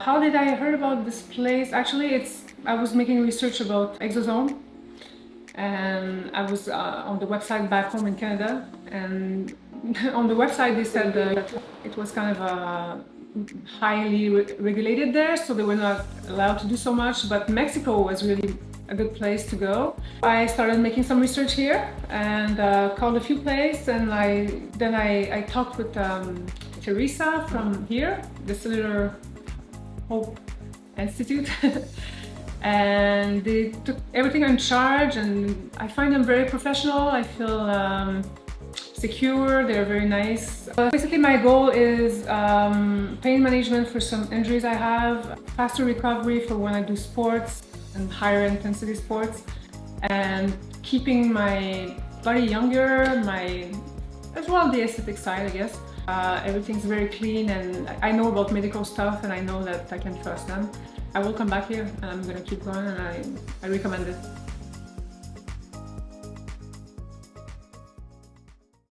How did I heard about this place? Actually, I was making research about exosome, and I was on the website back home in Canada, and on the website they said that it was kind of highly regulated there, so they were not allowed to do so much, but Mexico was really a good place to go. I started making some research here and called a few places, and then I talked with Teresa from here, the Cellular Hope Institute, and they took everything in charge, and I find them very professional. I feel secure, they're very nice. Basically my goal is pain management for some injuries I have, faster recovery for when I do sports and higher intensity sports, and keeping my body younger, as well the aesthetic side, I guess. Everything's very clean, and I know about medical stuff, and I know that I can trust them. I will come back here and I'm gonna keep going, and I recommend it.